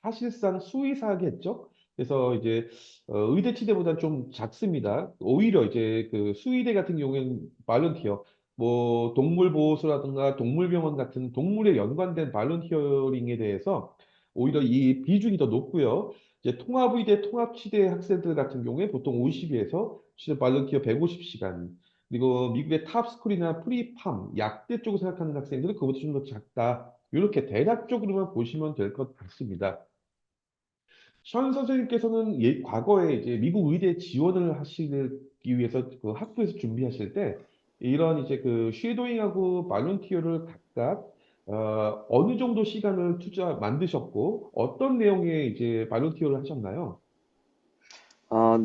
사실상 수의사겠죠? 그래서 이제 의대 치대보다 좀 작습니다. 오히려 이제 그 수의대 같은 경우에는 발런티어, 뭐 동물보호소라든가 동물병원 같은 동물에 연관된 발런티어링에 대해서 오히려 이 비중이 더 높고요. 이제 통합의대, 통합치대 학생들 같은 경우에 보통 50에서 발런티어 150시간. 그리고 미국의 탑스쿨이나 프리팜, 약대 쪽을 생각하는 학생들은 그것보다 좀 더 작다. 이렇게 대략적으로만 보시면 될 것 같습니다. 션 선생님께서는 과거에 이제 미국 의대 지원을 하시기 위해서 그 학부에서 준비하실 때 이런 이제 그 쉐도잉하고 발런티어를 각각 어느 정도 시간을 만드셨고 어떤 내용의 이제 발런티어를 하셨나요?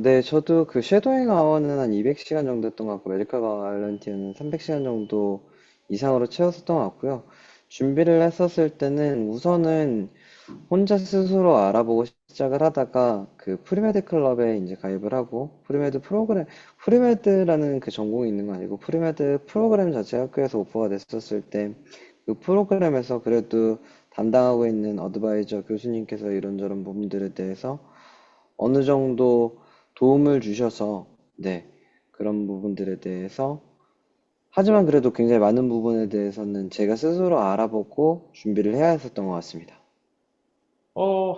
네, 저도 그 쉐도잉 아워는 한 200시간 정도 했던 것 같고, 메디컬 발런티어는 300시간 정도 이상으로 채웠었던 것 같고요. 준비를 했었을 때는 우선은 혼자 스스로 알아보고 시작을 하다가 그 프리메드 클럽에 이제 가입을 하고 프리메드 프로그램 프리메드라는 그 전공이 있는 건 아니고 프리메드 프로그램 자체 학교에서 오퍼가 됐었을 때 그 프로그램에서 그래도 담당하고 있는 어드바이저 교수님께서 이런저런 부분들에 대해서 어느 정도 도움을 주셔서 네 그런 부분들에 대해서 하지만 그래도 굉장히 많은 부분에 대해서는 제가 스스로 알아보고 준비를 해야 했었던 것 같습니다.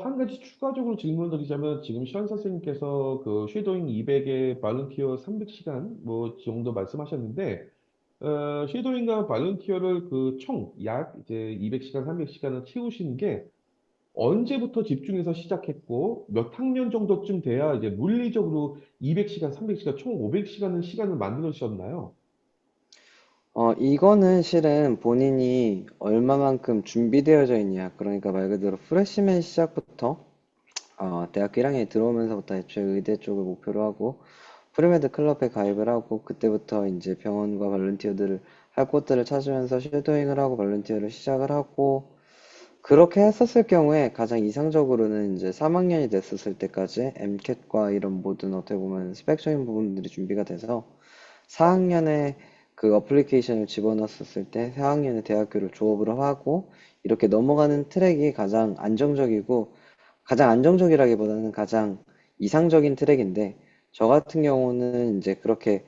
한 가지 추가적으로 질문을 드리자면 지금 시원 선생님께서 그 쉐도잉 200에 발런티어 300시간 뭐 정도 말씀하셨는데 쉐도잉과 발런티어를 그 총 약 이제 200시간, 300시간을 채우시는 게 언제부터 집중해서 시작했고 몇 학년 정도쯤 돼야 이제 물리적으로 200시간, 300시간 총 500시간을 시간을 만들으셨나요? 이거는 실은 본인이 얼마만큼 준비되어져 있냐. 그러니까 말 그대로 프레시맨 시작부터, 대학교 1학년에 들어오면서부터 애초에 의대 쪽을 목표로 하고, 프리메드 클럽에 가입을 하고, 그때부터 이제 병원과 발런티어들을, 할 곳들을 찾으면서 쉐도잉을 하고, 발런티어를 시작을 하고, 그렇게 했었을 경우에 가장 이상적으로는 이제 3학년이 됐었을 때까지 MCAT과 이런 모든 어떻게 보면 스펙적인 부분들이 준비가 돼서 4학년에 그 어플리케이션을 집어넣었을 때 4학년에 대학교를 졸업을 하고 이렇게 넘어가는 트랙이 가장 안정적이고 가장 안정적이라기보다는 가장 이상적인 트랙인데 저 같은 경우는 이제 그렇게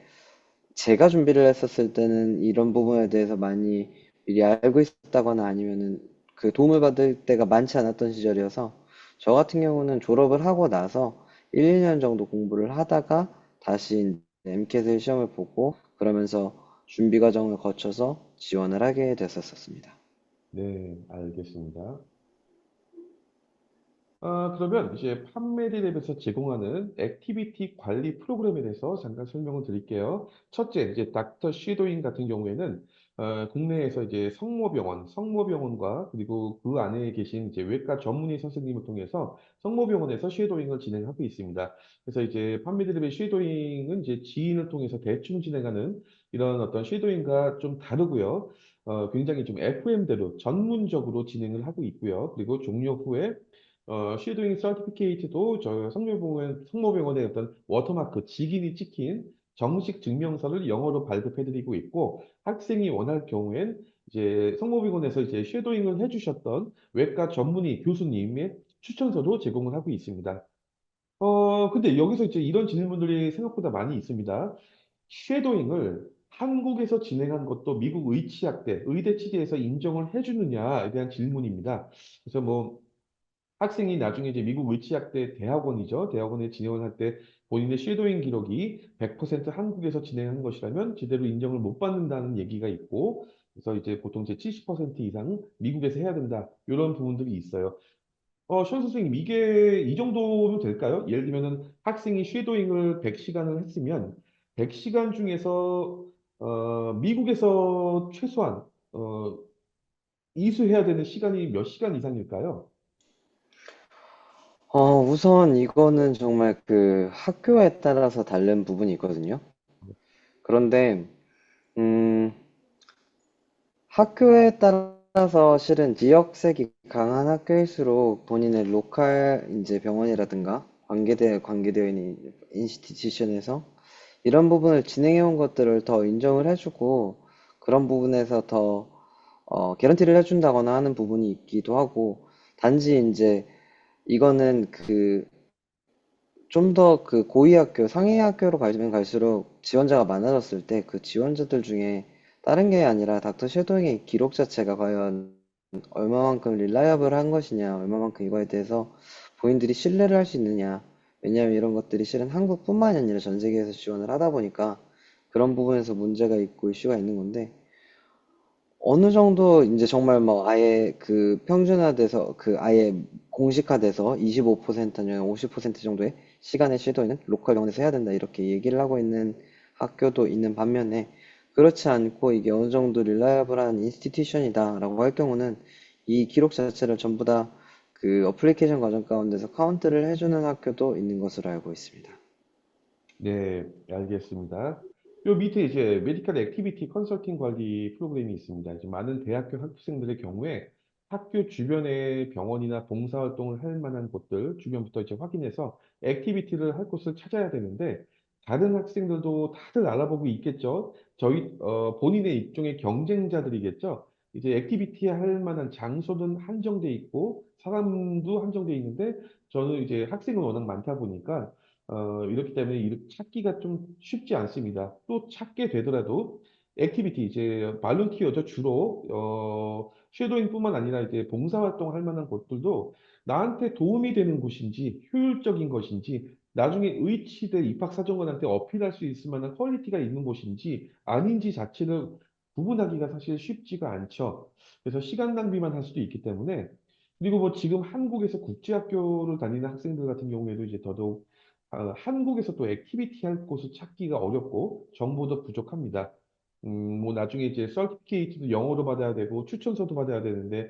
제가 준비를 했었을 때는 이런 부분에 대해서 많이 미리 알고 있었다거나 아니면은 그 도움을 받을 때가 많지 않았던 시절이어서 저 같은 경우는 졸업을 하고 나서 1, 2년 정도 공부를 하다가 다시 MCAT 시험을 보고 그러면서 준비 과정을 거쳐서 지원을 하게 됐었습니다. 네, 알겠습니다. 그러면 이제 판메디랩에서 제공하는 액티비티 관리 프로그램에 대해서 잠깐 설명을 드릴게요. 첫째, 이제 닥터 쉬도잉 같은 경우에는 국내에서 이제 성모병원과 그리고 그 안에 계신 이제 외과 전문의 선생님을 통해서 성모병원에서 쉬도잉을 진행하고 있습니다. 그래서 이제 판메디랩의 쉬도잉은 이제 지인을 통해서 대충 진행하는 이런 어떤 쉬도잉과 좀 다르고요. 굉장히 좀 FM대로 전문적으로 진행을 하고 있고요. 그리고 종료 후에 쉐도잉 서티피케이트도 저 성모병원의 어떤 워터마크, 직인이 찍힌 정식 증명서를 영어로 발급해드리고 있고, 학생이 원할 경우엔 이제 성모병원에서 이제 쉐도잉을 해주셨던 외과 전문의 교수님의 추천서도 제공을 하고 있습니다. 근데 여기서 이제 이런 질문들이 생각보다 많이 있습니다. 쉐도잉을 한국에서 진행한 것도 미국 의치학대, 의대 치대에서 인정을 해주느냐에 대한 질문입니다. 그래서 뭐, 학생이 나중에 이제 미국 의치학대 대학원이죠. 대학원에 진학할 때 본인의 쉐도잉 기록이 100% 한국에서 진행한 것이라면 제대로 인정을 못 받는다는 얘기가 있고, 그래서 이제 보통 이제 70% 이상 미국에서 해야 된다. 이런 부분들이 있어요. 시원 선생님, 이게 이 정도면 될까요? 예를 들면은 학생이 쉐도잉을 100시간을 했으면 100시간 중에서 미국에서 최소한 이수해야 되는 시간이 몇 시간 이상일까요? 우선 이거는 정말 그 학교에 따라서 다른 부분이 있거든요. 그런데, 음, 학교에 따라서 실은 지역색이 강한 학교일수록 본인의 로컬 이제 병원이라든가 관계되어 있는 인스티튜션에서 이런 부분을 진행해온 것들을 더 인정을 해주고 그런 부분에서 더 개런티를 해준다거나 하는 부분이 있기도 하고 단지 이제 이거는 그 좀 더 그 고위 학교, 상위 학교로 가면 갈수록 지원자가 많아졌을 때 그 지원자들 중에 다른 게 아니라 닥터 섀도잉의 기록 자체가 과연 얼마만큼 릴라이어블 한 것이냐, 얼마만큼 이거에 대해서 본인들이 신뢰를 할 수 있느냐. 왜냐하면 이런 것들이 실은 한국뿐만이 아니라 전 세계에서 지원을 하다 보니까 그런 부분에서 문제가 있고 이슈가 있는 건데 어느 정도 이제 정말 뭐 아예 그 평준화돼서 그 아예 공식화돼서 25% 아니면 50% 정도의 시간의 시도는 로컬 병원에서 해야 된다 이렇게 얘기를 하고 있는 학교도 있는 반면에 그렇지 않고 이게 어느 정도 릴라이어블한 인스티튜션이다라고 할 경우는 이 기록 자체를 전부 다 그 어플리케이션 과정 가운데서 카운트를 해주는 학교도 있는 것으로 알고 있습니다. 네, 알겠습니다. 요 밑에 이제 메디컬 액티비티 컨설팅 관리 프로그램이 있습니다. 이제 많은 대학교 학생들의 경우에 학교 주변에 병원이나 봉사활동을 할 만한 곳들 주변부터 이제 확인해서 액티비티를 할 곳을 찾아야 되는데 다른 학생들도 다들 알아보고 있겠죠. 저희 본인의 일종의 경쟁자들이겠죠. 이제 액티비티 할 만한 장소는 한정돼 있고 사람도 한정돼 있는데 저는 이제 학생은 워낙 많다 보니까 이렇기 때문에 이렇게 찾기가 좀 쉽지 않습니다. 또 찾게 되더라도 액티비티 이제 발런티어죠 주로 쉐도잉뿐만 아니라 이제 봉사활동 할 만한 곳들도 나한테 도움이 되는 곳인지 효율적인 것인지 나중에 의치대 입학사정관한테 어필할 수 있을 만한 퀄리티가 있는 곳인지 아닌지 자체를 구분하기가 사실 쉽지가 않죠. 그래서 시간 낭비만 할 수도 있기 때문에 그리고 뭐 지금 한국에서 국제학교를 다니는 학생들 같은 경우에도 이제 더더욱 한국에서 또 액티비티 할 곳을 찾기가 어렵고 정보도 부족합니다. 뭐 나중에 이제 서티피케이트도 영어로 받아야 되고 추천서도 받아야 되는데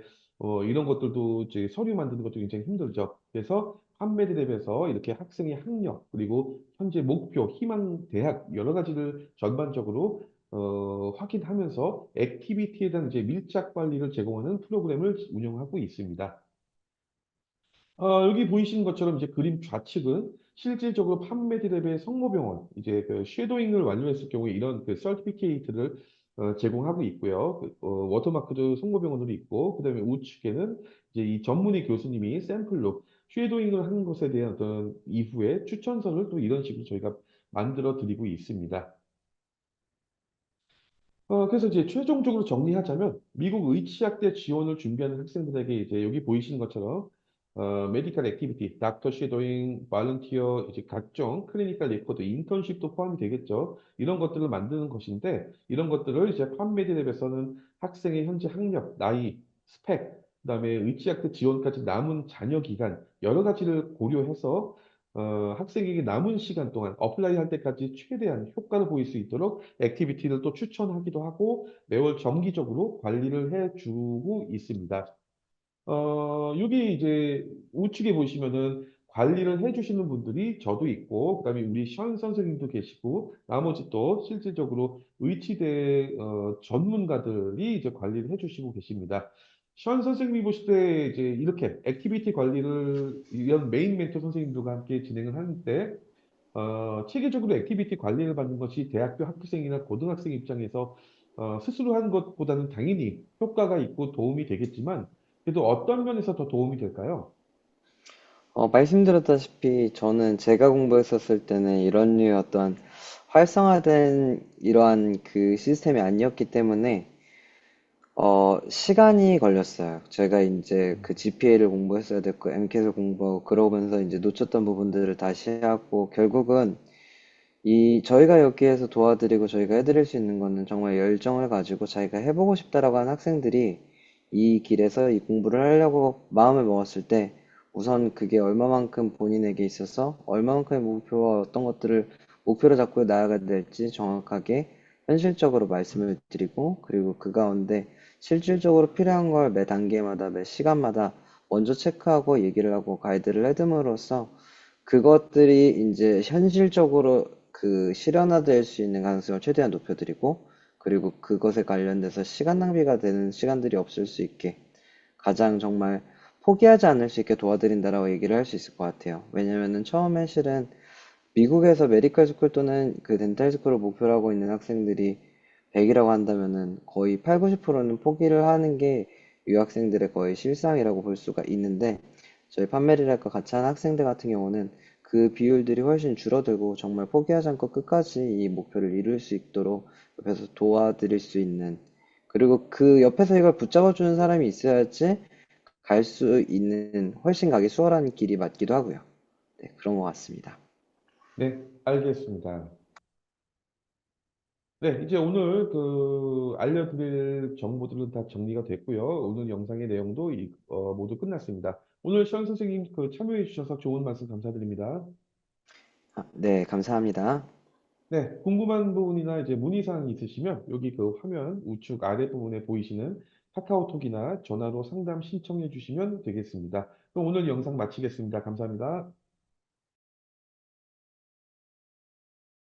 이런 것들도 이제 서류 만드는 것도 굉장히 힘들죠. 그래서 판매드 랩에서 이렇게 학생의 학력 그리고 현재 목표, 희망, 대학 여러 가지를 전반적으로 확인하면서 액티비티에 대한 이제 밀착 관리를 제공하는 프로그램을 운영하고 있습니다. 여기 보이시는 것처럼 이제 그림 좌측은 실질적으로 판매드랩의 성모병원, 이제 그 쉐도잉을 완료했을 경우에 이런 그 서티피케이트를 제공하고 있고요. 워터마크도 성모병원으로 있고, 그 다음에 우측에는 이제 이 전문의 교수님이 샘플로 쉐도잉을 하는 것에 대한 어떤 이후에 추천서를 또 이런 식으로 저희가 만들어 드리고 있습니다. 그래서 이제 최종적으로 정리하자면 미국 의치학대 지원을 준비하는 학생들에게 이제 여기 보이시는 것처럼 메디컬 액티비티, 닥터 쉐도잉, 발런티어, 이제 각종 클리니컬 레코드, 인턴십도 포함이 되겠죠. 이런 것들을 만드는 것인데 이런 것들을 이제 판메디랩에서는 학생의 현재 학력, 나이, 스펙, 그다음에 의치학대 지원까지 남은 잔여 기간 여러 가지를 고려해서 학생에게 남은 시간 동안 어플라이 할 때까지 최대한 효과를 보일 수 있도록 액티비티를 또 추천하기도 하고 매월 정기적으로 관리를 해주고 있습니다. 여기 이제 우측에 보시면은 관리를 해주시는 분들이 저도 있고, 그다음에 우리 션 선생님도 계시고, 나머지 또 실질적으로 의치대 전문가들이 이제 관리를 해주시고 계십니다. 션 선생님이 보실 때 이제 이렇게 액티비티 관리를 이런 메인 멘토 선생님들과 함께 진행을 하는데 체계적으로 액티비티 관리를 받는 것이 대학교 학부생이나 고등학생 입장에서 스스로 하는 것보다는 당연히 효과가 있고 도움이 되겠지만, 그래도 어떤 면에서 더 도움이 될까요? 말씀드렸다시피 저는 제가 공부했었을 때는 이런 류의 어떤 활성화된 이러한 그 시스템이 아니었기 때문에 시간이 걸렸어요. 제가 이제 그 GPA를 공부했어야 됐고, MCAT을 공부하고, 그러면서 이제 놓쳤던 부분들을 다시 하고, 결국은 저희가 여기에서 도와드리고 저희가 해드릴 수 있는 거는 정말 열정을 가지고 자기가 해보고 싶다라고 하는 학생들이 이 길에서 이 공부를 하려고 마음을 먹었을 때 우선 그게 얼마만큼 본인에게 있어서 얼마만큼의 목표와 어떤 것들을 목표로 잡고 나아가야 될지 정확하게 현실적으로 말씀을 드리고 그리고 그 가운데 실질적으로 필요한 걸 매 단계마다 매 시간마다 먼저 체크하고 얘기를 하고 가이드를 해줌으로써 그것들이 이제 현실적으로 그 실현화될 수 있는 가능성을 최대한 높여드리고, 그리고 그것에 관련돼서 시간 낭비가 되는 시간들이 없을 수 있게 가장 정말 포기하지 않을 수 있게 도와드린다라고 얘기를 할 수 있을 것 같아요. 왜냐면은 처음에 실은 미국에서 메디컬 스쿨 또는 그 덴탈 스쿨을 목표로 하고 있는 학생들이 100이라고 한다면은 거의 8, 90%는 포기를 하는 게 유학생들의 거의 실상이라고 볼 수가 있는데 저희 판메리랄과 같이 하는 학생들 같은 경우는 그 비율들이 훨씬 줄어들고 정말 포기하지 않고 끝까지 이 목표를 이룰 수 있도록 옆에서 도와드릴 수 있는 그리고 그 옆에서 이걸 붙잡아주는 사람이 있어야지 갈 수 있는 훨씬 가기 수월한 길이 맞기도 하고요. 네, 그런 것 같습니다. 네, 알겠습니다. 네, 이제 오늘 그 알려드릴 정보들은 다 정리가 됐고요. 오늘 영상의 내용도 모두 끝났습니다. 오늘 시원 선생님 그 참여해 주셔서 좋은 말씀 감사드립니다. 네, 감사합니다. 네, 궁금한 부분이나 이제 문의사항 있으시면 여기 그 화면 우측 아래 부분에 보이시는 카카오톡이나 전화로 상담 신청해 주시면 되겠습니다. 그럼 오늘 영상 마치겠습니다. 감사합니다.